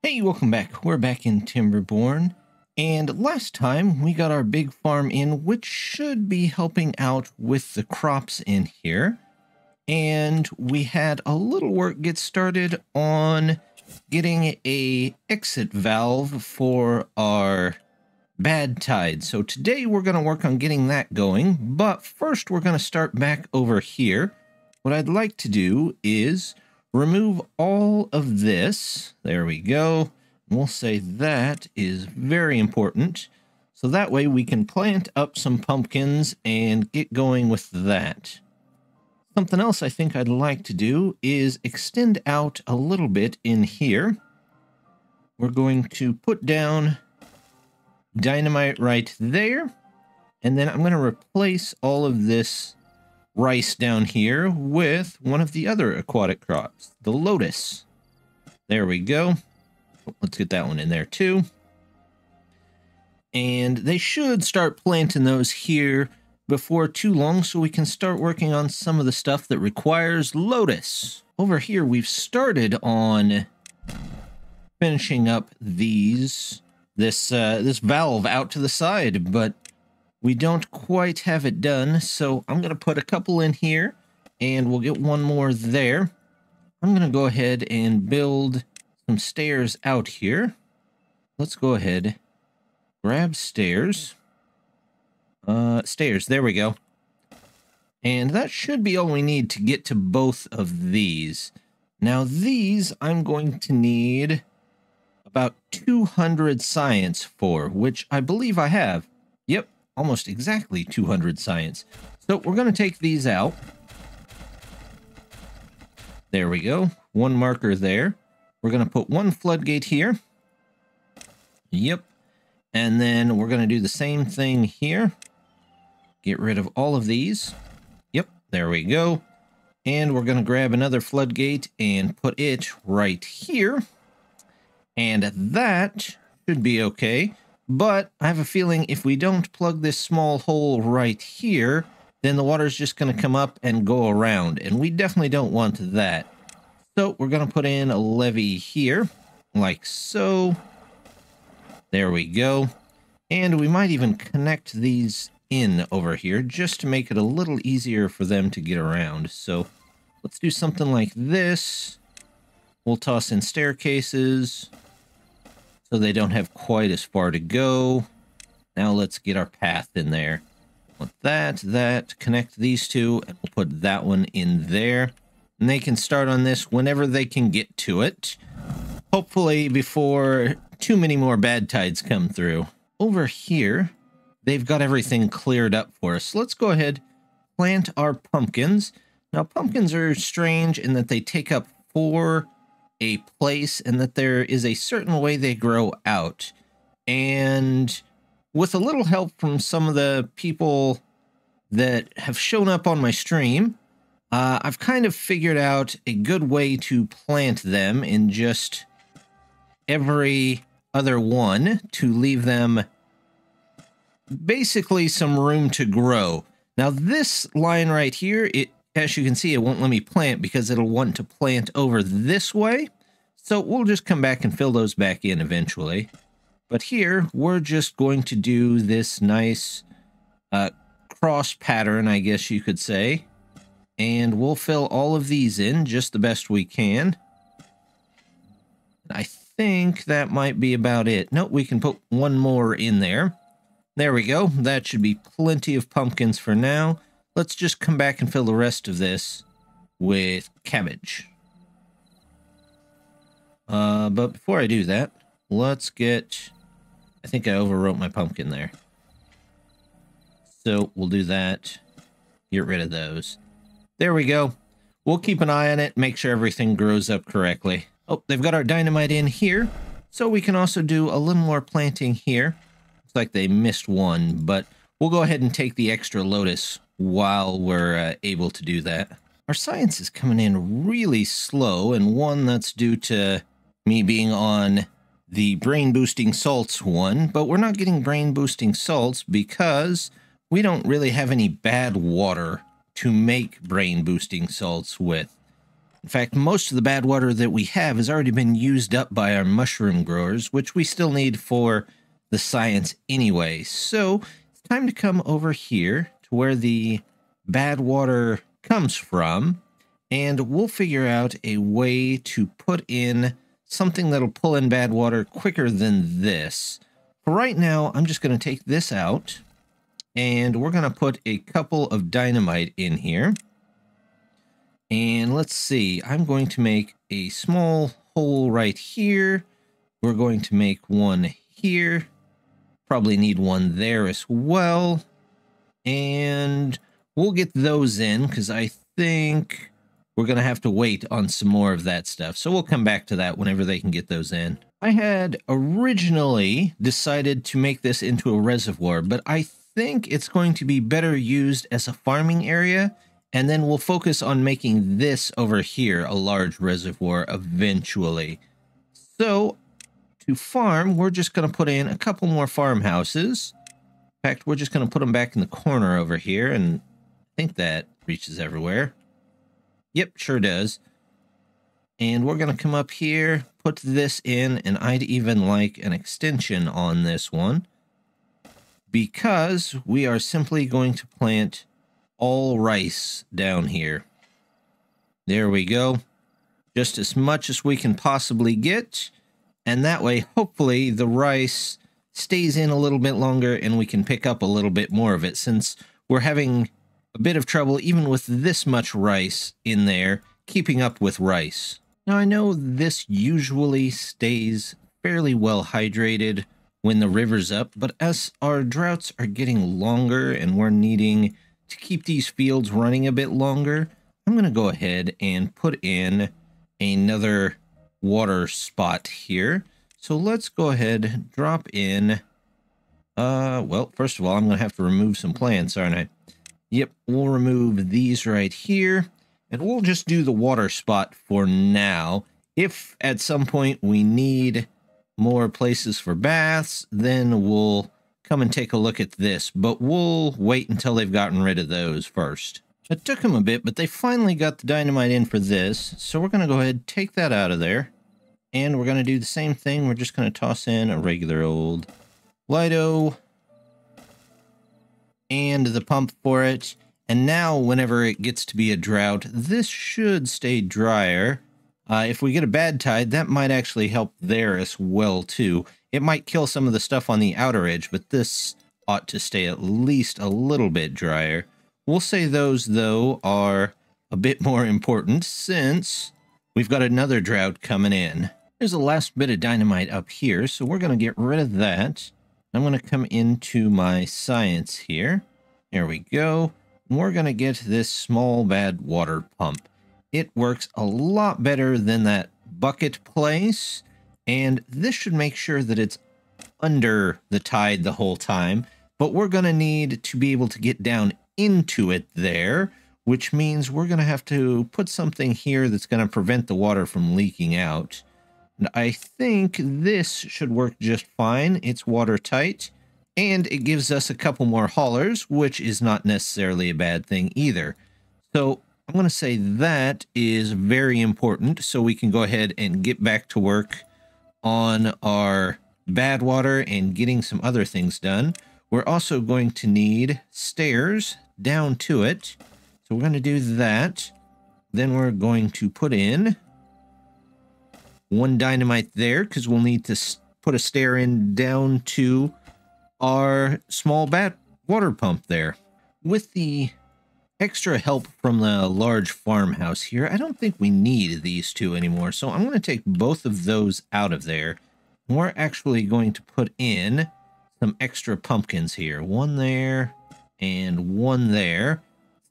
Hey, welcome back. We're back in Timberborn, and last time we got our big farm in, which should be helping out with the crops in here. And we had a little work get started on getting a exit valve for our bad tide. So today we're going to work on getting that going, but first we're going to start back over here. What I'd like to do is remove all of this. There we go. We'll say that is very important. So that way we can plant up some pumpkins and get going with that. Something else I think I'd like to do is extend out a little bit in here. We're going to put down dynamite right there. And then I'm going to replace all of this rice down here with one of the other aquatic crops, the lotus. There we go. Let's get that one in there too. And they should start planting those here before too long so we can start working on some of the stuff that requires lotus. Over here we've started on finishing up this valve out to the side, but we don't quite have it done, so I'm going to put a couple in here, and we'll get one more there. I'm going to go ahead and build some stairs out here. Let's go ahead, grab stairs. Stairs, there we go. And that should be all we need to get to both of these. Now these I'm going to need about 200 science for, which I believe I have. Yep. Almost exactly 200 science. So we're going to take these out. There we go. One marker there. We're going to put one floodgate here. Yep. And then we're going to do the same thing here. Get rid of all of these. Yep. There we go. And we're going to grab another floodgate and put it right here. And that should be okay. But I have a feeling if we don't plug this small hole right here, then the water's just going to come up and go around. And we definitely don't want that. So we're going to put in a levee here, like so. There we go. And we might even connect these in over here just to make it a little easier for them to get around. So let's do something like this. We'll toss in staircases so they don't have quite as far to go. Now let's get our path in there. With that, connect these two, and we'll put that one in there. And they can start on this whenever they can get to it. Hopefully before too many more bad tides come through. Over here, they've got everything cleared up for us. So let's go ahead, plant our pumpkins. Now pumpkins are strange in that they take up 4 a place and that there is a certain way they grow out. And with a little help from some of the people that have shown up on my stream, I've kind of figured out a good way to plant them in just every other one to leave them basically some room to grow. Now this line right here, as you can see, it won't let me plant because it'll want to plant over this way. So we'll just come back and fill those back in eventually. But here, we're just going to do this nice cross pattern, I guess you could say. And we'll fill all of these in just the best we can. I think that might be about it. Nope, we can put one more in there. There we go. That should be plenty of pumpkins for now. Let's just come back and fill the rest of this with cabbage. But before I do that, let's get... I think I overwrote my pumpkin there. So we'll do that. Get rid of those. There we go. We'll keep an eye on it, make sure everything grows up correctly. Oh, they've got our dynamite in here, so we can also do a little more planting here. Looks like they missed one, but we'll go ahead and take the extra lotus while we're able to do that. Our science is coming in really slow, and one that's due to me being on the brain boosting salts one, but we're not getting brain boosting salts because we don't really have any bad water to make brain boosting salts with. In fact, most of the bad water that we have has already been used up by our mushroom growers, which we still need for the science anyway. So it's time to come over here to where the bad water comes from, and we'll figure out a way to put in something that'll pull in bad water quicker than this. For right now, I'm just going to take this out, and we're going to put a couple of dynamite in here. And let's see, I'm going to make a small hole right here. We're going to make one here. Probably need one there as well. And we'll get those in because I think we're going to have to wait on some more of that stuff. So we'll come back to that whenever they can get those in. I had originally decided to make this into a reservoir, but I think it's going to be better used as a farming area. And then we'll focus on making this over here a large reservoir eventually. So to farm, we're just going to put in a couple more farmhouses. In fact, we're just going to put them back in the corner over here, and I think that reaches everywhere. Yep, sure does. And we're going to come up here, put this in, and I'd even like an extension on this one, because we are simply going to plant all rice down here. There we go. Just as much as we can possibly get. And that way, hopefully, the rice stays in a little bit longer and we can pick up a little bit more of it, since we're having a bit of trouble, even with this much rice in there, keeping up with rice. Now, I know this usually stays fairly well hydrated when the river's up, but as our droughts are getting longer and we're needing to keep these fields running a bit longer, I'm going to go ahead and put in another water spot here. So let's go ahead and drop in, well, first of all, I'm going to have to remove some plants, aren't I? Yep, we'll remove these right here, and we'll just do the water spot for now. If at some point we need more places for baths, then we'll come and take a look at this, but we'll wait until they've gotten rid of those first. It took them a bit, but they finally got the dynamite in for this, so we're going to go ahead and take that out of there, and we're going to do the same thing. We're just going to toss in a regular old Lido and the pump for it, and now whenever it gets to be a drought, this should stay drier. If we get a bad tide, that might actually help there as well, too. It might kill some of the stuff on the outer edge, but this ought to stay at least a little bit drier. We'll say those, though, are a bit more important since we've got another drought coming in. There's a last bit of dynamite up here, so we're going to get rid of that. I'm going to come into my science here. There we go. We're going to get this small bad water pump. It works a lot better than that bucket place, and this should make sure that it's under the tide the whole time, but we're going to need to be able to get down into it there, which means we're going to have to put something here that's going to prevent the water from leaking out. And I think this should work just fine. It's watertight, and it gives us a couple more haulers, which is not necessarily a bad thing either. So I'm going to say that is very important, so we can go ahead and get back to work on our bad water and getting some other things done. We're also going to need stairs down to it, so we're going to do that. Then we're going to put in one dynamite there, because we'll need to put a stair in down to our small bad water pump there. With the extra help from the large farmhouse here, I don't think we need these two anymore, so I'm going to take both of those out of there. We're actually going to put in some extra pumpkins here. One there and one there.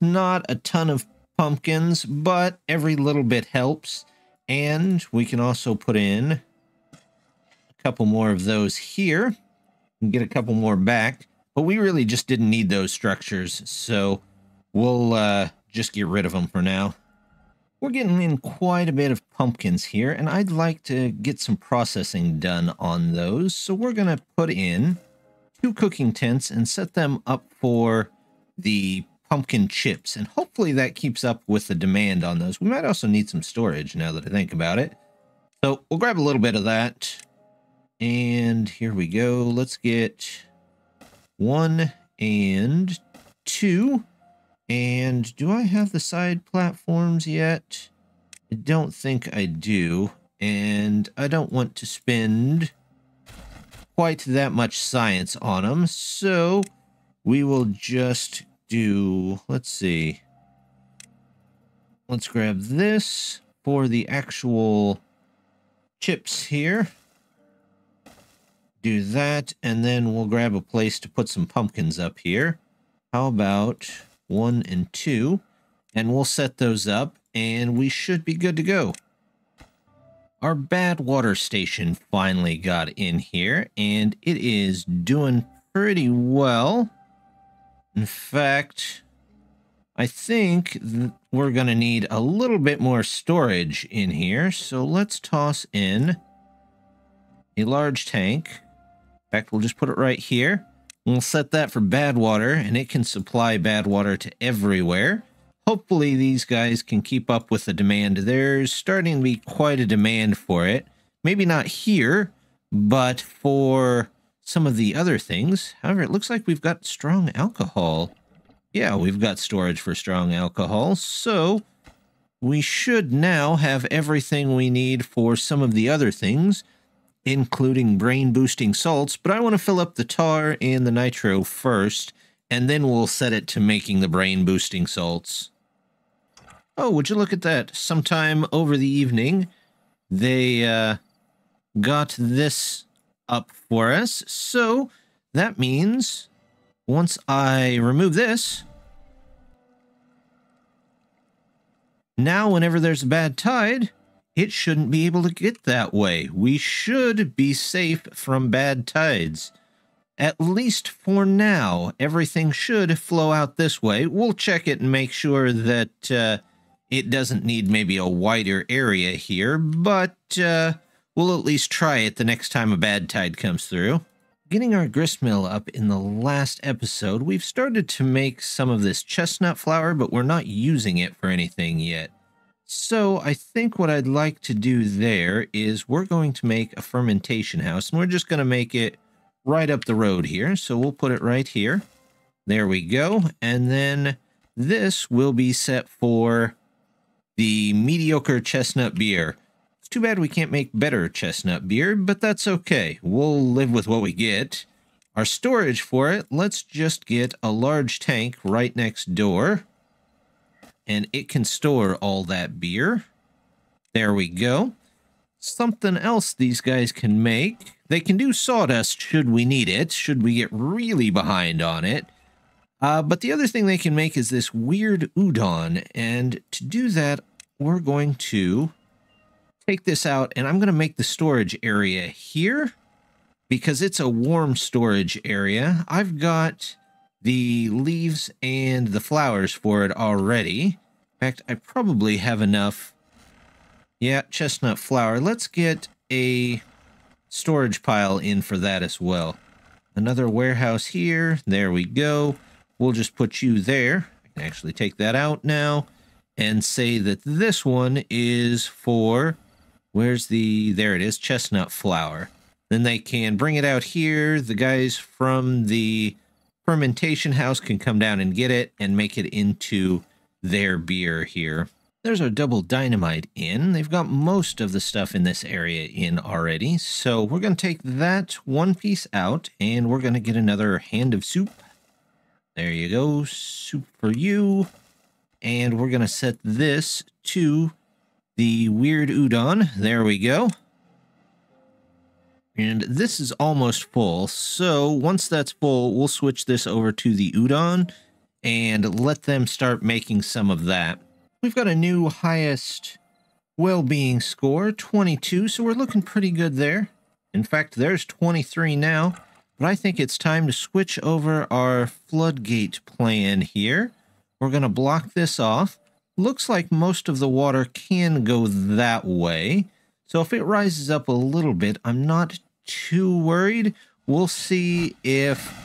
Not a ton of pumpkins, but every little bit helps. And we can also put in a couple more of those here and get a couple more back. But we really just didn't need those structures, so we'll just get rid of them for now. We're getting in quite a bit of pumpkins here, and I'd like to get some processing done on those. So we're going to put in 2 cooking tents and set them up for the pumpkin chips, and hopefully that keeps up with the demand on those. We might also need some storage now that I think about it. So we'll grab a little bit of that. And here we go. Let's get 1 and 2. And do I have the side platforms yet? I don't think I do. And I don't want to spend quite that much science on them. So we will just do, let's see. Let's grab this for the actual chips here. Do that, and then we'll grab a place to put some pumpkins up here. How about 1 and 2? And we'll set those up, and we should be good to go. Our bad water station finally got in here, and it is doing pretty well. In fact, I think we're going to need a little bit more storage in here, so let's toss in a large tank. In fact, we'll just put it right here. We'll set that for bad water, and it can supply bad water to everywhere. Hopefully these guys can keep up with the demand. There's starting to be quite a demand for it. Maybe not here, but for some of the other things. However, it looks like we've got strong alcohol. Yeah, we've got storage for strong alcohol, so we should now have everything we need for some of the other things, including brain-boosting salts, but I want to fill up the tar and the nitro first, and then we'll set it to making the brain-boosting salts. Oh, would you look at that? Sometime over the evening, they got this up for us, so that means once I remove this, now whenever there's a bad tide, it shouldn't be able to get that way. We should be safe from bad tides. At least for now, everything should flow out this way. We'll check it and make sure that it doesn't need maybe a wider area here, but we'll at least try it the next time a bad tide comes through. Getting our gristmill up in the last episode, we've started to make some of this chestnut flour, but we're not using it for anything yet. So I think what I'd like to do there is we're going to make a fermentation house, and we're just going to make it right up the road here. So we'll put it right here. There we go. And then this will be set for the mediocre chestnut beer. It's too bad we can't make better chestnut beer, but that's okay. We'll live with what we get. Our storage for it, let's just get a large tank right next door, and it can store all that beer. There we go. Something else these guys can make. They can do sawdust should we need it, should we get really behind on it. But the other thing they can make is this weird udon, and to do that, we're going to take this out, and I'm going to make the storage area here because it's a warm storage area. I've got the leaves and the flowers for it already. In fact, I probably have enough. Yeah, chestnut flower. Let's get a storage pile in for that as well. Another warehouse here. There we go. We'll just put you there. I can actually take that out now and say that this one is for, where's the, there it is, chestnut flower. Then they can bring it out here. The guys from the fermentation house can come down and get it and make it into their beer here. There's our double dynamite in. They've got most of the stuff in this area in already. So we're going to take that one piece out, and we're going to get another hand of soup. There you go, soup for you. And we're going to set this to the weird udon. There we go. And this is almost full. So once that's full, we'll switch this over to the udon and let them start making some of that. We've got a new highest well-being score, 22, so we're looking pretty good there. In fact, there's 23 now. But I think it's time to switch over our floodgate plan here. We're going to block this off. Looks like most of the water can go that way. So if it rises up a little bit, I'm not too worried. We'll see if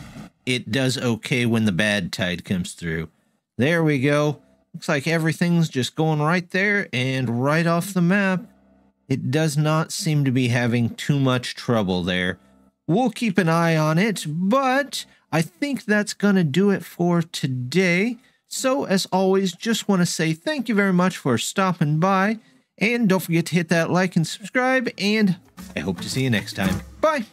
it does okay when the bad tide comes through. There we go. Looks like everything's just going right there and right off the map. It does not seem to be having too much trouble there. We'll keep an eye on it, but I think that's going to do it for today. So, as always, just want to say thank you very much for stopping by. And don't forget to hit that like and subscribe, and I hope to see you next time. Bye!